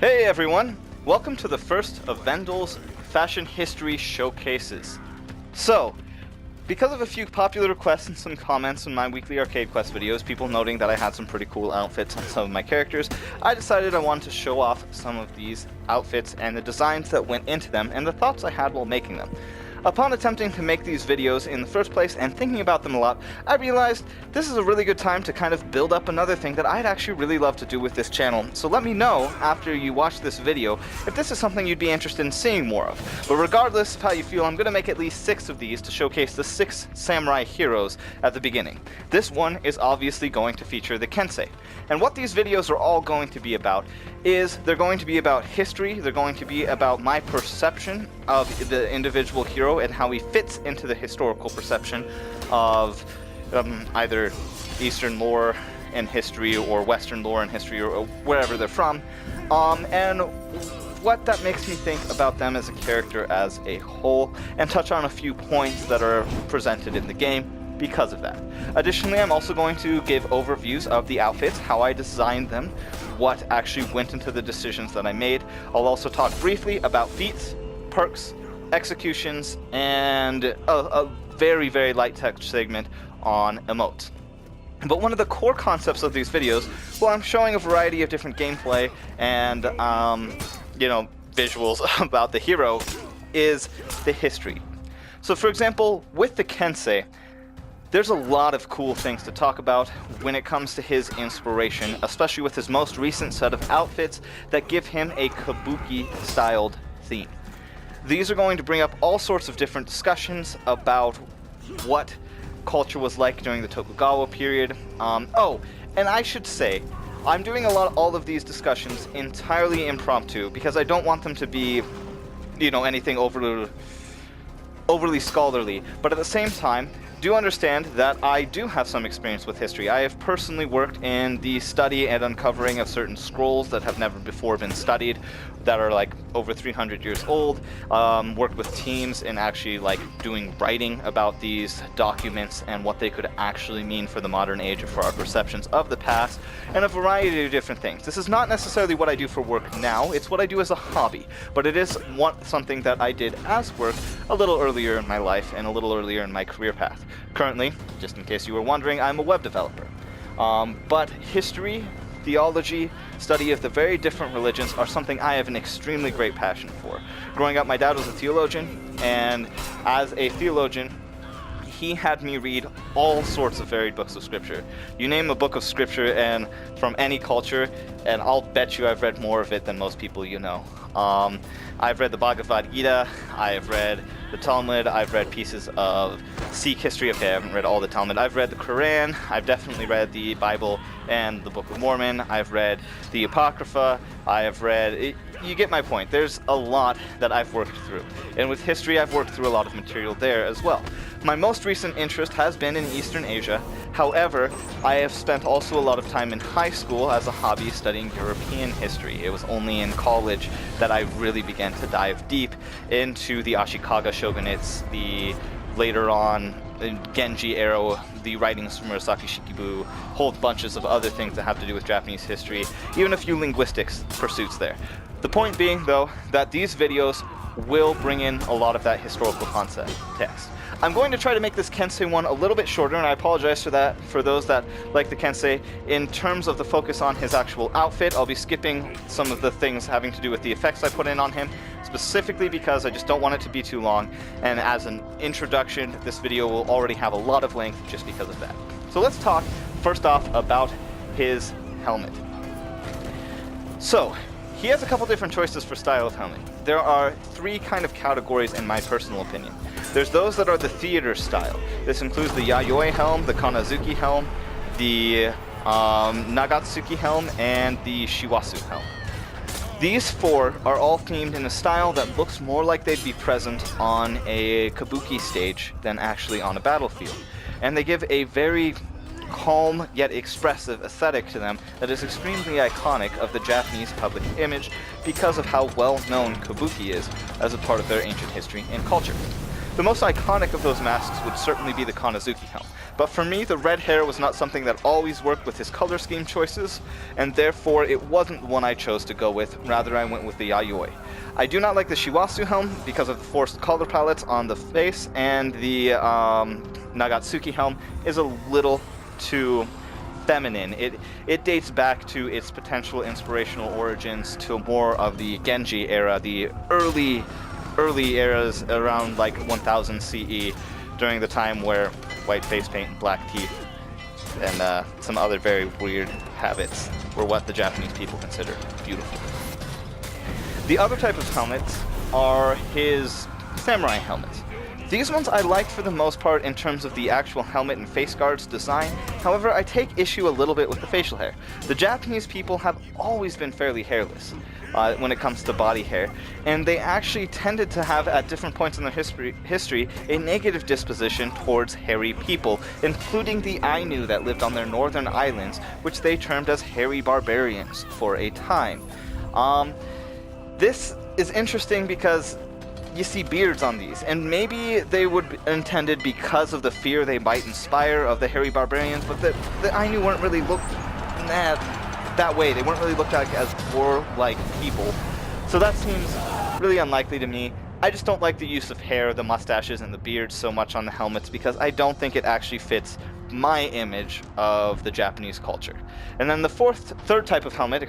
Hey everyone! Welcome to the first of Vendel's Fashion History Showcases. So, because of a few popular requests and some comments in my weekly arcade quest videos, people noting that I had some pretty cool outfits on some of my characters, I decided I wanted to show off some of these outfits and the designs that went into them and the thoughts I had while making them. Upon attempting to make these videos in the first place and thinking about them a lot, I realized this is a really good time to kind of build up another thing that I'd actually really love to do with this channel. So let me know after you watch this video if this is something you'd be interested in seeing more of. But regardless of how you feel, I'm going to make at least 6 of these to showcase the 6 samurai heroes at the beginning. This one is obviously going to feature the Kensei. And what these videos are all going to be about is they're going to be about history, they're going to be about my perception of the individual hero and how he fits into the historical perception of either Eastern lore and history or Western lore and history or wherever they're from, and what that makes me think about them as a character as a whole, and touch on a few points that are presented in the game because of that. Additionally, I'm also going to give overviews of the outfits, how I designed them, what actually went into the decisions that I made. I'll also talk briefly about feats, perks, executions, and a very, very light touch segment on emotes. But one of the core concepts of these videos, well, I'm showing a variety of different gameplay and, visuals about the hero, is the history. So for example, with the Kensei, there's a lot of cool things to talk about when it comes to his inspiration, especially with his most recent set of outfits that give him a Kabuki-styled theme. These are going to bring up all sorts of different discussions about what culture was like during the Tokugawa period. And I should say, I'm doing all of these discussions entirely impromptu because I don't want them to be, anything overly scholarly, but at the same time, do understand that I do have some experience with history. I have personally worked in the study and uncovering of certain scrolls that have never before been studied, that are like over 300 years old, worked with teams in actually doing writing about these documents and what they could actually mean for the modern age or for our perceptions of the past, and a variety of different things. This is not necessarily what I do for work now, it's what I do as a hobby, but it is something that I did as work a little earlier in my life and a little earlier in my career path. Currently, just in case you were wondering, I'm a web developer. But history, theology, study of the very different religions are something I have an extremely great passion for. Growing up, my dad was a theologian, and as a theologian, he had me read all sorts of varied books of scripture. You name a book of scripture and from any culture, and I'll bet you I've read more of it than most people you know. I've read the Bhagavad Gita, I've read the Talmud, I've read pieces of Sikh history. Okay, I haven't read all the Talmud. I've read the Quran, I've definitely read the Bible and the Book of Mormon, I've read the Apocrypha, I have read... You get my point. There's a lot that I've worked through. And with history, I've worked through a lot of material there as well. My most recent interest has been in Eastern Asia. However, I have spent also a lot of time in high school as a hobby studying European history. It was only in college that I really began to dive deep into the Ashikaga shogunates, the later on Genji era, the writings from Murasaki Shikibu, whole bunches of other things that have to do with Japanese history, even a few linguistics pursuits there. The point being, though, that these videos will bring in a lot of that historical context. I'm going to try to make this Kensei one a little bit shorter, and I apologize for that for those that like the Kensei. In terms of the focus on his actual outfit, I'll be skipping some of the things having to do with the effects I put in on him, specifically because I just don't want it to be too long, and as an introduction, this video will already have a lot of length just because of that. So let's talk, first off, about his helmet. So, he has a couple different choices for style of helmet. There are 3 kind of categories in my personal opinion. There's those that are the theater style. This includes the Yayoi helm, the Kanazuki helm, the Nagatsuki helm, and the Shiwasu helm. These 4 are all themed in a style that looks more like they'd be present on a Kabuki stage than actually on a battlefield. And they give a very calm yet expressive aesthetic to them that is extremely iconic of the Japanese public image because of how well known Kabuki is as a part of their ancient history and culture. The most iconic of those masks would certainly be the Kanazuki helm, but for me the red hair was not something that always worked with his color scheme choices, and therefore it wasn't the one I chose to go with. Rather, I went with the Yayoi. I do not like the Shiwasu helm because of the forced color palettes on the face, and the Nagasaki helm is a little too feminine. It dates back to its potential inspirational origins to more of the Genji era, the early eras around like 1000 CE, during the time where white face paint and black teeth and some other very weird habits were what the Japanese people consider beautiful. The other type of helmets are his samurai helmets. These ones I like for the most part in terms of the actual helmet and face guards design. However, I take issue a little bit with the facial hair. The Japanese people have always been fairly hairless when it comes to body hair, and they actually tended to have at different points in their history a negative disposition towards hairy people, including the Ainu that lived on their northern islands, which they termed as hairy barbarians for a time. This is interesting because you see beards on these, and maybe they would be intended because of the fear they might inspire of the hairy barbarians, but the Ainu weren't really looked that way. They weren't really looked at as warlike people, so that seems really unlikely to me. I just don't like the use of hair, the mustaches, and the beards so much on the helmets because I don't think it actually fits my image of the Japanese culture. And then the third type of helmet,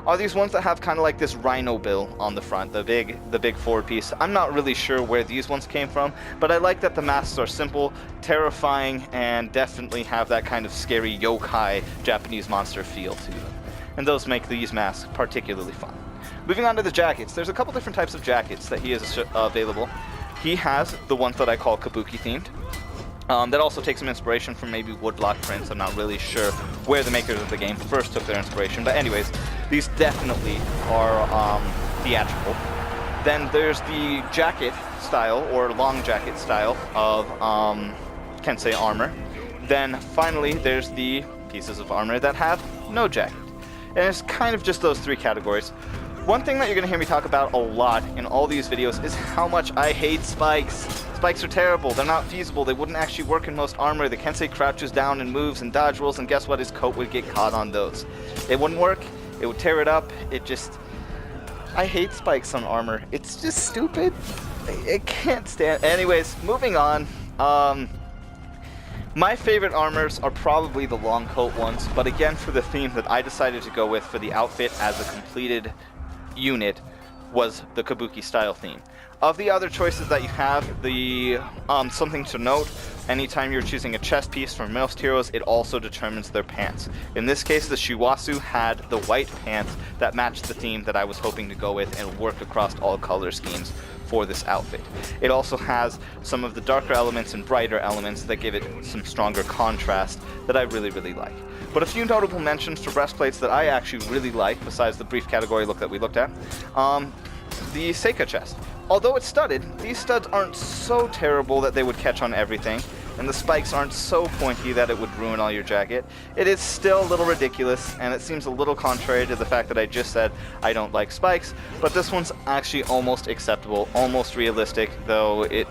are these ones that have kind of like this rhino bill on the front, the big forward piece. I'm not really sure where these ones came from, but I like that the masks are simple, terrifying, and definitely have that kind of scary yokai Japanese monster feel to them. And those make these masks particularly fun. Moving on to the jackets, there's a couple different types of jackets that he has available. He has the ones that I call Kabuki themed. That also takes some inspiration from maybe woodblock prints. I'm not really sure where the makers of the game first took their inspiration, but anyways, these definitely are theatrical. Then there's the jacket style, or long jacket style, of Kensei armor. Then finally there's the pieces of armor that have no jacket. And it's kind of just those three categories. One thing that you're going to hear me talk about a lot in all these videos is how much I hate spikes. Spikes are terrible, they're not feasible, they wouldn't actually work in most armor. The Kensei crouches down and moves and dodge rolls, and guess what? His coat would get caught on those. It wouldn't work, it would tear it up, I hate spikes on armor. It's just stupid. I can't stand. Anyways, moving on. My favorite armors are probably the long coat ones, but again, for the theme that I decided to go with for the outfit as a completed unit was the Kabuki style theme. Of the other choices that you have, the something to note, anytime you're choosing a chest piece for most heroes, it also determines their pants. In this case, the Shiwasu had the white pants that matched the theme that I was hoping to go with and worked across all color schemes for this outfit. It also has some of the darker elements and brighter elements that give it some stronger contrast that I really, really like. But a few notable mentions for breastplates that I actually really like, besides the brief category look that we looked at. The Seika chest. Although it's studded, these studs aren't so terrible that they would catch on everything, and the spikes aren't so pointy that it would ruin all your jacket. It is still a little ridiculous, and it seems a little contrary to the fact that I just said I don't like spikes, but this one's actually almost acceptable, almost realistic, though it,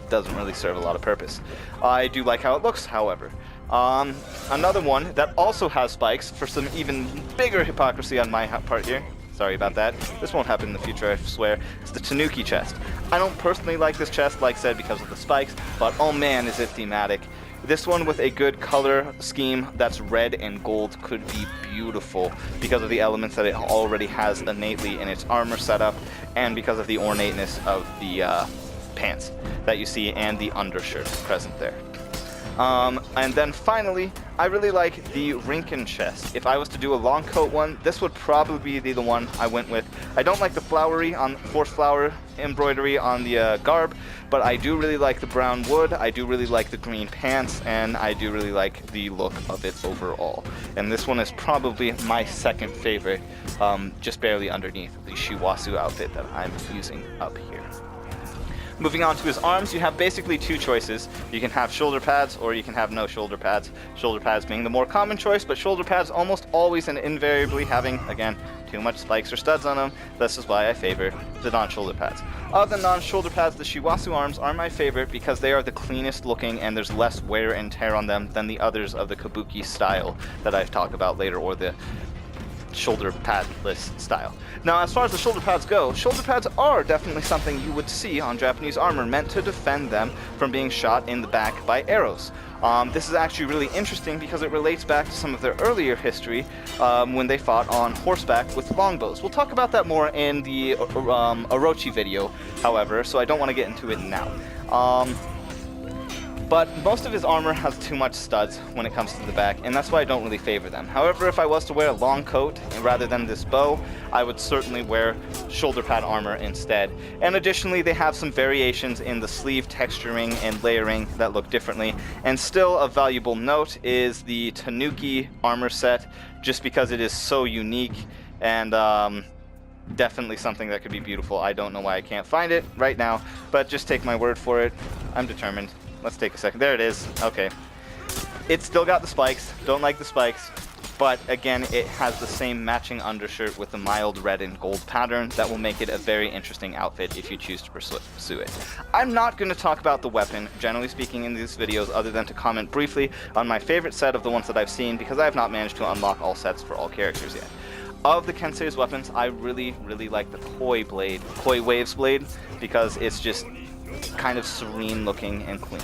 doesn't really serve a lot of purpose. I do like how it looks, however. Another one that also has spikes, for some even bigger hypocrisy on my part here, sorry about that, this won't happen in the future, I swear, it's the Tanuki chest. I don't personally like this chest, like I said, because of the spikes, but oh man, is it thematic. This one with a good color scheme that's red and gold could be beautiful because of the elements that it already has innately in its armor setup, and because of the ornateness of the pants that you see and the undershirt present there. And then finally, I really like the Rinken chest. If I was to do a long coat one, this would probably be the one I went with. I don't like the forced flower embroidery on the garb, but I do really like the brown wood, I do really like the green pants, and I do really like the look of it overall. And this one is probably my second favorite, just barely underneath the Shiwasu outfit that I'm using up here. Moving on to his arms, you have basically two choices. You can have shoulder pads or you can have no shoulder pads. Shoulder pads being the more common choice, but shoulder pads almost always and invariably having, again, too much spikes or studs on them. This is why I favor the non-shoulder pads. Of the non-shoulder pads, the Shiwasu arms are my favorite because they are the cleanest looking and there's less wear and tear on them than the others of the Kabuki style that I've talked about later, or the shoulder padless style. Now, as far as the shoulder pads go, shoulder pads are definitely something you would see on Japanese armor, meant to defend them from being shot in the back by arrows. This is actually really interesting because it relates back to some of their earlier history when they fought on horseback with longbows. We'll talk about that more in the Orochi video, however, so I don't want to get into it now. But most of his armor has too much studs when it comes to the back, and that's why I don't really favor them. However, if I was to wear a long coat rather than this bow, I would certainly wear shoulder pad armor instead. And additionally, they have some variations in the sleeve texturing and layering that look differently. And still a valuable note is the tanuki armor set, just because it is so unique and definitely something that could be beautiful. I don't know why I can't find it right now, but just take my word for it. I'm determined. Let's take a second. There it is. Okay. It's still got the spikes. Don't like the spikes. But again, it has the same matching undershirt with the mild red and gold pattern that will make it a very interesting outfit if you choose to pursue it. I'm not going to talk about the weapon, generally speaking, in these videos, other than to comment briefly on my favorite set of the ones that I've seen, because I have not managed to unlock all sets for all characters yet. Of the Kensei's weapons, I really like the Koi Waves blade, because it's just kind of serene looking and clean.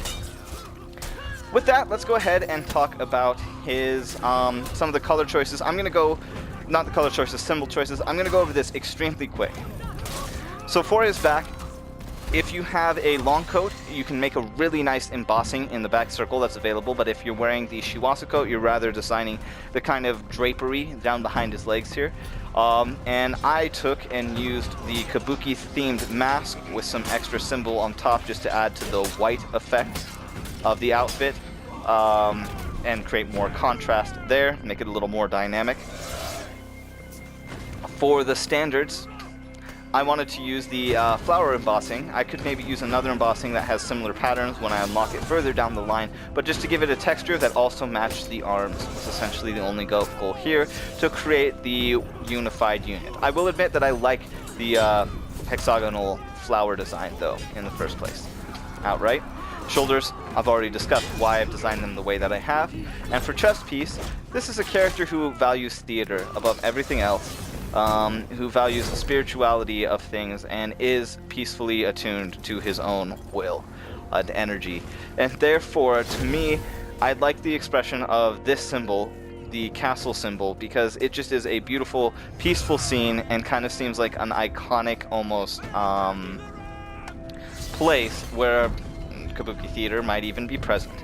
With that, let's go ahead and talk about his some of the color choices. I'm gonna go, not the color choices, symbol choices. I'm gonna go over this extremely quick. So for his back, if you have a long coat, you can make a really nice embossing in the back circle that's available, but if you're wearing the Shiwasu coat, you're rather designing the kind of drapery down behind his legs here. And I took and used the Kabuki themed mask with some extra symbol on top just to add to the white effect of the outfit and create more contrast there, make it a little more dynamic. For the standards, I wanted to use the flower embossing. I could maybe use another embossing that has similar patterns when I unlock it further down the line, but just to give it a texture that also matched the arms was essentially the only goal here, to create the unified unit. I will admit that I like the hexagonal flower design though in the first place, outright. Shoulders, I've already discussed why I've designed them the way that I have. And for chest piece, this is a character who values theater above everything else, who values the spirituality of things and is peacefully attuned to his own will and energy. And therefore, to me, I like the expression of this symbol, the castle symbol, because it just is a beautiful, peaceful scene and kind of seems like an iconic almost place where Kabuki theater might even be present.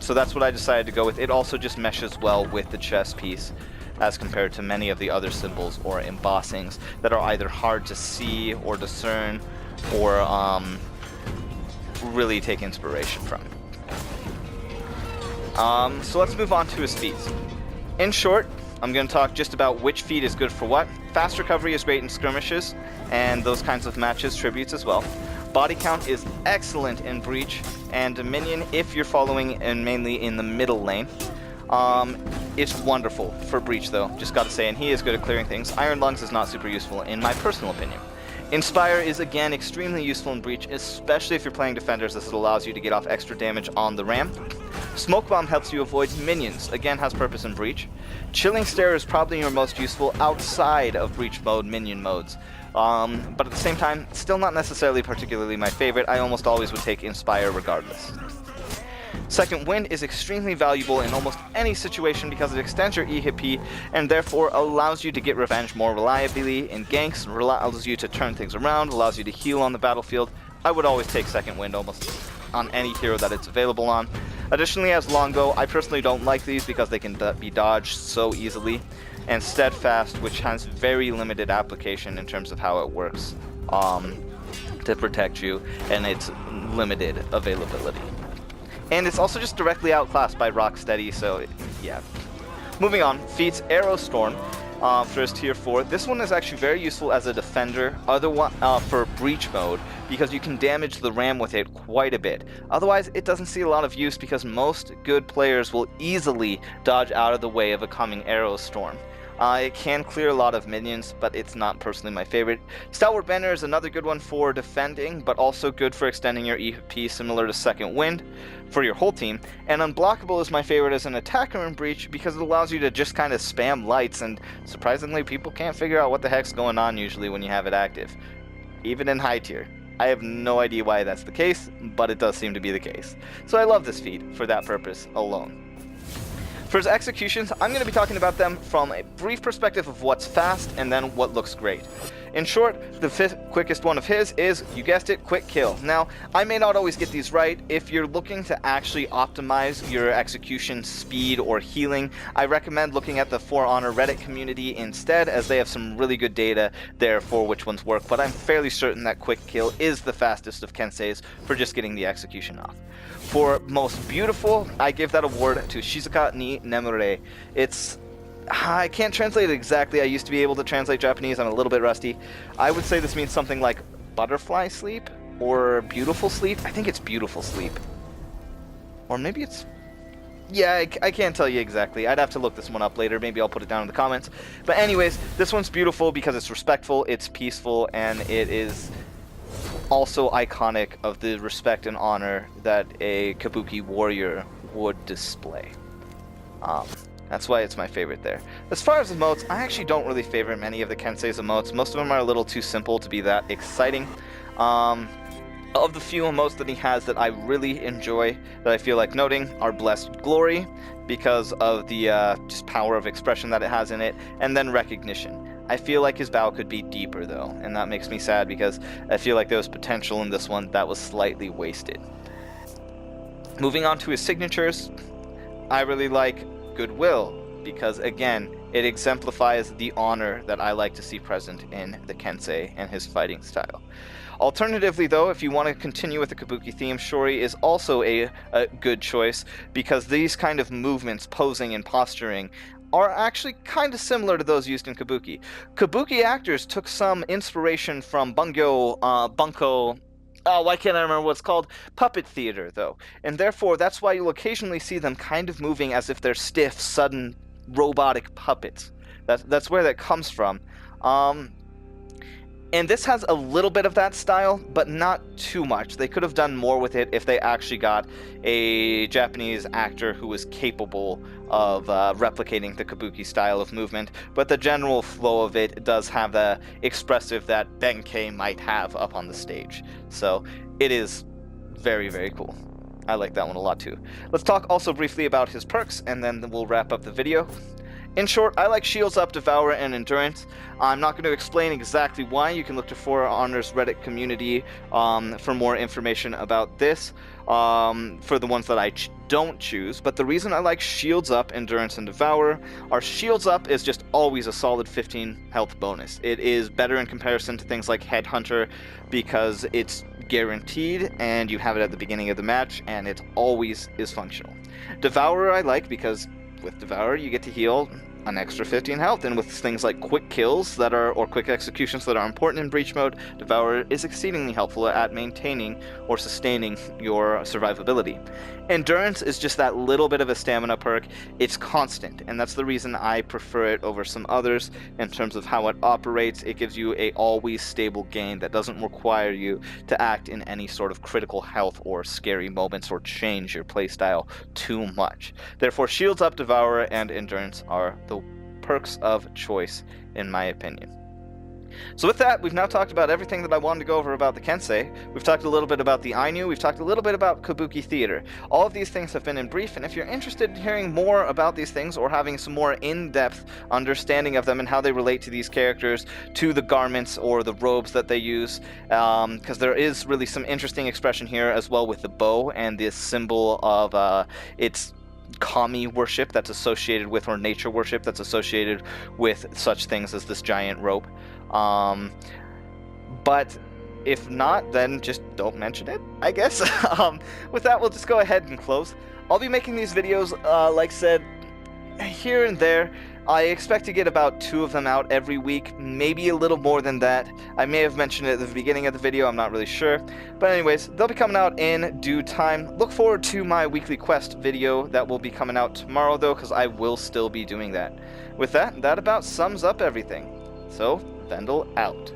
So that's what I decided to go with. It also just meshes well with the chest piece as compared to many of the other symbols or embossings that are either hard to see or discern or really take inspiration from. So let's move on to his feats. In short, I'm going to talk just about which feat is good for what. Fast recovery is great in skirmishes and those kinds of matches, tributes as well. Body count is excellent in Breach and Dominion if you're following and mainly in the middle lane. It's wonderful for Breach though, just gotta say, and he is good at clearing things. Iron Lungs is not super useful in my personal opinion. Inspire is again extremely useful in Breach, especially if you're playing defenders, as it allows you to get off extra damage on the ram. Smoke Bomb helps you avoid minions, again has purpose in Breach. Chilling Stare is probably your most useful outside of Breach mode minion modes. But at the same time, still not necessarily particularly my favorite. I almost always would take Inspire regardless. Second Wind is extremely valuable in almost any situation because it extends your E-HP and therefore allows you to get revenge more reliably in ganks, allows you to turn things around, allows you to heal on the battlefield. I would always take Second Wind almost on any hero that it's available on. Additionally, as Longbow, I personally don't like these because they can be dodged so easily. And Steadfast, which has very limited application in terms of how it works to protect you, and its limited availability. And it's also just directly outclassed by Rocksteady, so yeah. Moving on, Feats Arrow Storm for his tier 4. This one is actually very useful as a defender for Breach mode, because you can damage the ram with it quite a bit. Otherwise, it doesn't see a lot of use because most good players will easily dodge out of the way of a coming Arrow Storm. It can clear a lot of minions, but it's not personally my favorite. Stalwart Banner is another good one for defending, but also good for extending your EP similar to Second Wind for your whole team. And Unblockable is my favorite as an attacker in Breach because it allows you to just kind of spam lights, and surprisingly people can't figure out what the heck's going on usually when you have it active. Even in high tier. I have no idea why that's the case, but it does seem to be the case. So I love this feat for that purpose alone. For his executions, I'm going to be talking about them from a brief perspective of what's fast and then what looks great. In short, the quickest one of his is, you guessed it, quick kill. Now, I may not always get these right. If you're looking to actually optimize your execution speed or healing, I recommend looking at the For Honor Reddit community instead, as they have some really good data there for which ones work, but I'm fairly certain that quick kill is the fastest of Kensei's for just getting the execution off. For most beautiful, I give that award to Shizuka ni Nemure. I can't translate it exactly. I used to be able to translate Japanese. I'm a little bit rusty. I would say this means something like butterfly sleep or beautiful sleep. I think it's beautiful sleep. Or maybe it's... Yeah, I can't tell you exactly. I'd have to look this one up later. Maybe I'll put it down in the comments. But anyways, this one's beautiful because it's respectful, it's peaceful, and it is also iconic of the respect and honor that a Kabuki warrior would display. That's why it's my favorite there. As far as emotes, I actually don't really favor many of the Kensei's emotes. Most of them are a little too simple to be that exciting. Of the few emotes that he has that I really enjoy, that I feel like noting, are Blessed Glory, because of the just power of expression that it has in it, and then Recognition. I feel like his bow could be deeper though, and that makes me sad because I feel like there was potential in this one that was slightly wasted. Moving on to his signatures, I really like Goodwill, because again, it exemplifies the honor that I like to see present in the Kensei and his fighting style. Alternatively though, if you want to continue with the Kabuki theme, Shori is also a good choice, because these kind of movements, posing and posturing, are actually kind of similar to those used in Kabuki. Kabuki actors took some inspiration from Bunko, why can't I remember what it's called? Puppet theater, though. And therefore, that's why you'll occasionally see them kind of moving as if they're stiff, sudden, robotic puppets. That's where that comes from. And this has a little bit of that style, but not too much. They could have done more with it if they actually got a Japanese actor who was capable of replicating the Kabuki style of movement, but the general flow of it does have the expressive that Benkei might have up on the stage. So it is very, very cool. I like that one a lot too. Let's talk also briefly about his perks, and then we'll wrap up the video. In short, I like Shields Up, Devour, and Endurance. I'm not going to explain exactly why. You can look to For Honor's Reddit community for more information about this, for the ones that I don't choose. But the reason I like Shields Up, Endurance, and Devour are Shields Up is just always a solid 15 health bonus. It is better in comparison to things like Headhunter because it's guaranteed and you have it at the beginning of the match and it always is functional. Devour I like because with Devour you get to heal an extra 15 health, and with things like quick kills or quick executions that are important in Breach mode, Devour is exceedingly helpful at maintaining or sustaining your survivability. Endurance is just that little bit of a stamina perk. It's constant, and that's the reason I prefer it over some others in terms of how it operates. It gives you a always stable gain that doesn't require you to act in any sort of critical health or scary moments or change your playstyle too much. Therefore, Shields Up, Devour, and Endurance are the perks of choice in my opinion. So with that, we've now talked about everything that I wanted to go over about the Kensei. We've talked a little bit about the Ainu, we've talked a little bit about Kabuki theater. All of these things have been in brief, and if you're interested in hearing more about these things or having some more in-depth understanding of them and how they relate to these characters, to the garments or the robes that they use, because there is really some interesting expression here as well with the bow and this symbol of its kami worship that's associated with, or nature worship that's associated with such things as this giant rope. But if not, then just don't mention it, I guess. With that, we'll just go ahead and close. I'll be making these videos, like I said, here and there. I expect to get about 2 of them out every week, maybe a little more than that. I may have mentioned it at the beginning of the video, I'm not really sure. But anyways, they'll be coming out in due time. Look forward to my weekly quest video that will be coming out tomorrow though, because I will still be doing that. With that, that about sums up everything. So, Vendel out.